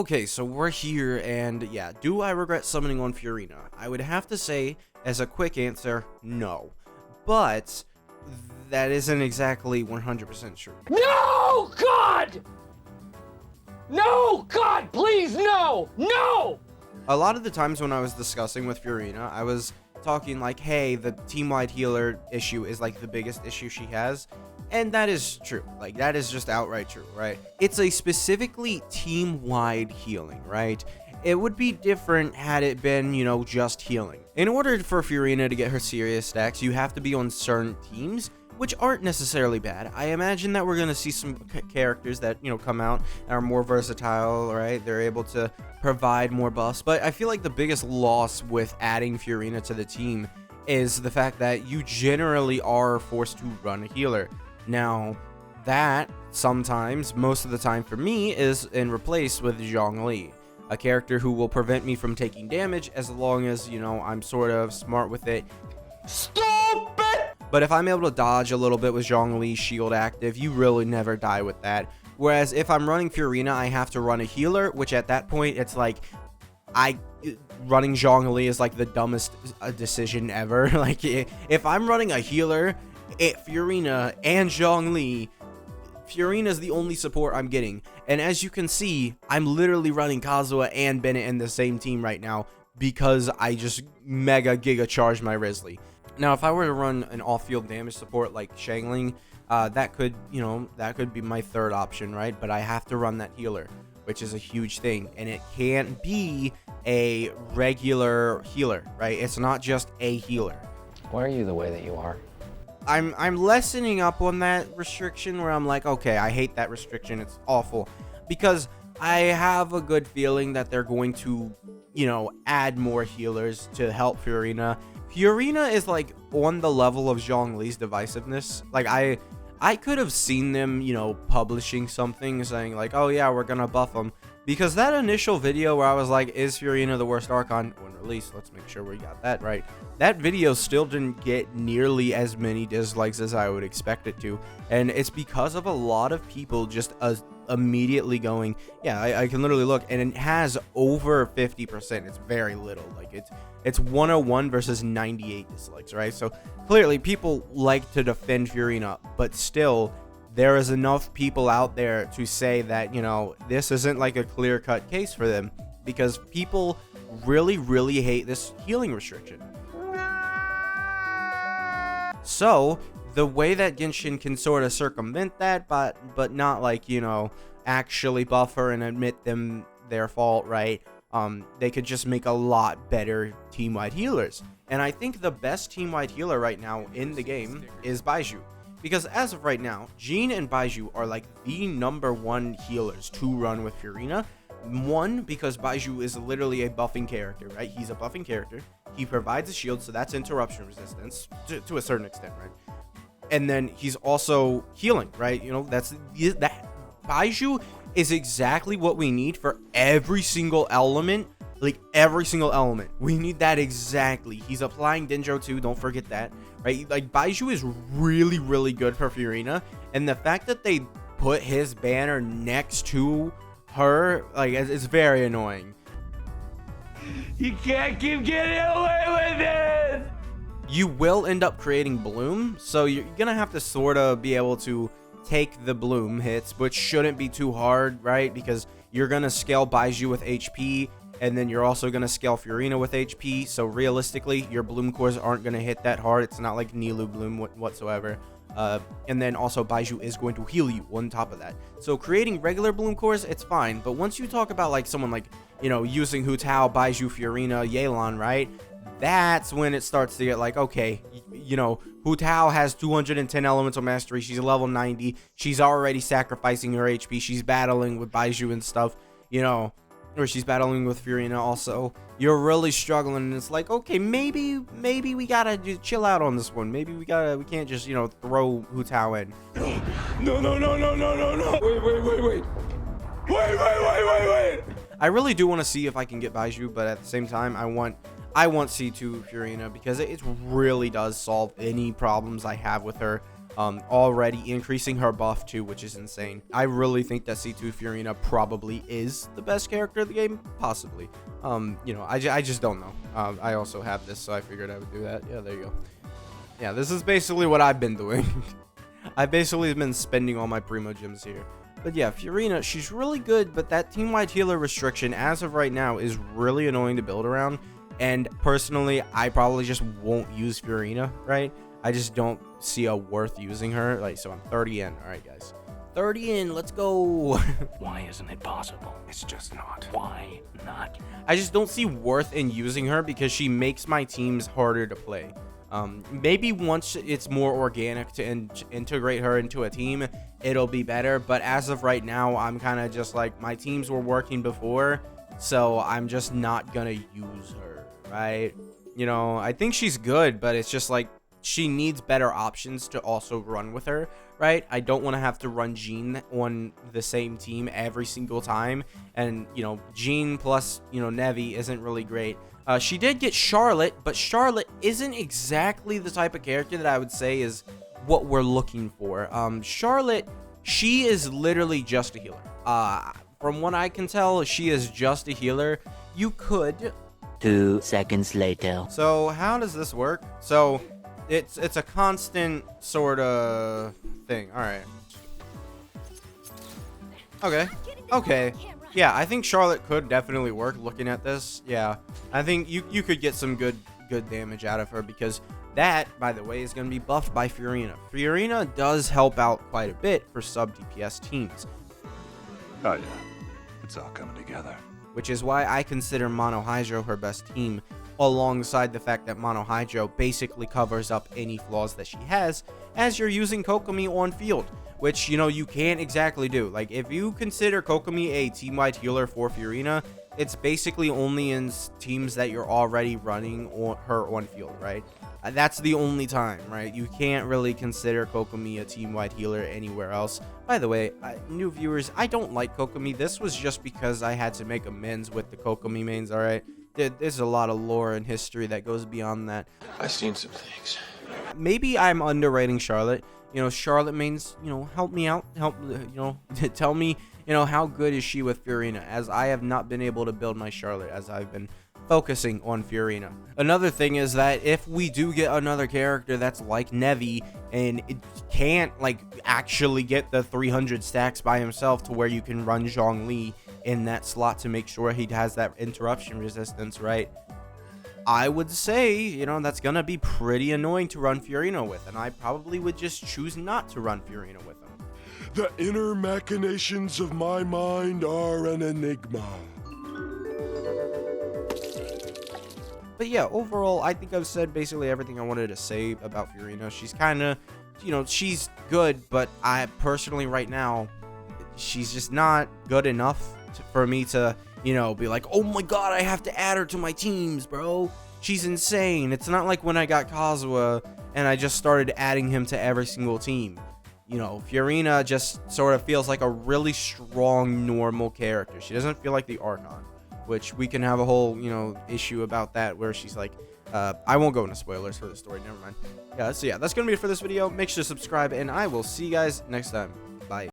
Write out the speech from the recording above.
Okay, so we're here, and yeah, do I regret summoning on Furina? I would have to say, as a quick answer, no. But that isn't exactly 100% true. No, God! No, God, please, no! No! A lot of the times when I was discussing with Furina, I was talking like, hey, the team-wide healer issue is like the biggest issue she has. And that is true. Like, that is just outright true, right? It's a specifically team-wide healing, right? It would be different had it been, just healing. In order for Furina to get her serious stacks, you have to be on certain teams, which aren't necessarily bad. I imagine that we're going to see some characters that, come out and are more versatile, right? They're able to provide more buffs. But I feel like the biggest loss with adding Furina to the team is the fact that you generally are forced to run a healer. Now, that sometimes, most of the time for me, is replaced with Zhongli, a character who will prevent me from taking damage as long as, I'm sort of smart with it. Stupid! But if I'm able to dodge a little bit with Zhongli's shield active, you really never die with that. Whereas if I'm running Furina, I have to run a healer, which at that point, it's like, running Zhongli is like the dumbest decision ever. Like, if I'm running a healer, Furina and Zhongli, Furina's the only support I'm getting. And as you can see, I'm literally running Kazuha and Bennett in the same team right now because I just mega giga charged my Risley. Now, if I were to run an off-field damage support like Shangling, that could be my third option, right? But I have to run that healer, which is a huge thing. And it can't be a regular healer, right? It's not just a healer. Why are you the way that you are? I'm lessening up on that restriction where I'm like, okay, I hate that restriction. It's awful because I have a good feeling that they're going to, add more healers to help Furina. Furina is like on the level of Zhongli's divisiveness. Like I could have seen them, publishing something saying like, oh yeah, we're gonna buff them. Because that initial video where I was like, is Furina the worst Archon? When released, let's make sure we got that right. That video still didn't get nearly as many dislikes as I would expect it to. And it's because of a lot of people just immediately going, yeah, I can literally look. And it has over 50%. It's very little. Like, it's 101 versus 98 dislikes, right? So clearly people like to defend Furina, but still, there is enough people out there to say that, this isn't like a clear-cut case for them because people really, really hate this healing restriction. So, the way that Genshin can sort of circumvent that, but not like, actually buffer and admit them their fault, right? They could just make a lot better team-wide healers. And I think the best team-wide healer right now in the game is Baizhu. Because as of right now, Jean and Baizhu are like the #1 healers to run with Furina. One, because Baizhu is literally a buffing character, right? He's a buffing character. He provides a shield, so that's interruption resistance to a certain extent, right? And then he's also healing, right? That Baizhu is exactly what we need for every single element. Like, every single element. We need that exactly. He's applying Dendro too, don't forget that, right? Like, Baizhu is really, really good for Furina, and the fact that they put his banner next to her, like, it's very annoying. You can't keep getting away with it! You will end up creating Bloom, so you're gonna have to sort of be able to take the Bloom hits, which shouldn't be too hard, right? Because you're gonna scale Baizhu with HP, and then you're also going to scale Furina with HP. So realistically, your Bloom cores aren't going to hit that hard. It's not like Nilou Bloom whatsoever. And then also Baizhu is going to heal you on top of that. So creating regular Bloom cores, it's fine. But once you talk about like someone like, using Hu Tao, Baizhu, Furina, Yelan, right? That's when it starts to get like, okay, Hu Tao has 210 elemental mastery. She's level 90. She's already sacrificing her HP. She's battling with Baizhu and stuff, or she's battling with Furina also. You're really struggling, and it's like, okay, maybe we gotta just chill out on this one. Maybe we can't just, throw Hu Tao in. No. Wait. I really do want to see if I can get Baizhu, but at the same time, I want C2 Furina because it really does solve any problems I have with her. already increasing her buff too, which is insane. I really think that C2 Furina probably is the best character of the game, possibly. You know, I just don't know. I also have this, so I figured I would do that. Yeah, there you go. Yeah, this is basically what I've been doing. I've basically been spending all my primo gems here. But yeah, Furina, she's really good, but that team-wide healer restriction as of right now is really annoying to build around. And personally, I probably just won't use Furina, right? I just don't see a worth using her. Like, so I'm 30 in. All right, guys. 30 in, let's go. Why isn't it possible? It's just not. Why not? I just don't see worth in using her because she makes my teams harder to play. Maybe once it's more organic to integrate her into a team, it'll be better. But as of right now, I'm kind of just like, my teams were working before, so I'm just not gonna use her, right? You know, I think she's good, but it's just like, she needs better options to also run with her, right? I don't want to have to run Jean on the same team every single time. And, you know, Jean plus, you know, Nevi isn't really great. She did get Charlotte, but Charlotte isn't exactly the type of character that I would say is what we're looking for. Charlotte, she is literally just a healer. From what I can tell, she is just a healer. You could... 2 seconds later. So how does this work? So it's a constant sort of thing. All right. Okay. Yeah, I think Charlotte could definitely work looking at this. Yeah, I think you could get some good damage out of her because that, by the way, is going to be buffed by Furina. Furina does help out quite a bit for sub DPS teams. Oh yeah, it's all coming together. Which is why I consider Mono Hydro her best team, alongside the fact that Mono Hydro basically covers up any flaws that she has as you're using Kokomi on field, which, you know, you can't exactly do. Like, if you consider Kokomi a team-wide healer for Furina, it's basically only in teams that you're already running her on field, right? That's the only time, right? You can't really consider Kokomi a team-wide healer anywhere else. By the way, new viewers, I don't like Kokomi. This was just because I had to make amends with the Kokomi mains, alright? There's a lot of lore and history that goes beyond that. I've seen some things. Maybe I'm underrating Charlotte. You know, Charlotte mains, you know, help me out. Tell me, you know, how good is she with Furina, as I have not been able to build my Charlotte as I've been focusing on Furina. Another thing is that if we do get another character that's like Nevi and it can't like actually get the 300 stacks by himself to where you can run Zhongli in that slot to make sure he has that interruption resistance, right? I would say, you know, that's gonna be pretty annoying to run Furina with, and I probably would just choose not to run Furina with him. The inner machinations of my mind are an enigma. But yeah, overall, I think I've said basically everything I wanted to say about Furina. She's kind of, you know, she's good, but I personally right now, she's just not good enough for me to, you know, be like, oh my god, I have to add her to my teams, bro. She's insane. It's not like when I got Kazuha and I just started adding him to every single team. You know, Furina just sort of feels like a really strong, normal character. She doesn't feel like the Archon, which we can have a whole, you know, issue about that where she's like, I won't go into spoilers for the story, never mind. Yeah, so yeah, that's gonna be it for this video. Make sure to subscribe, and I will see you guys next time.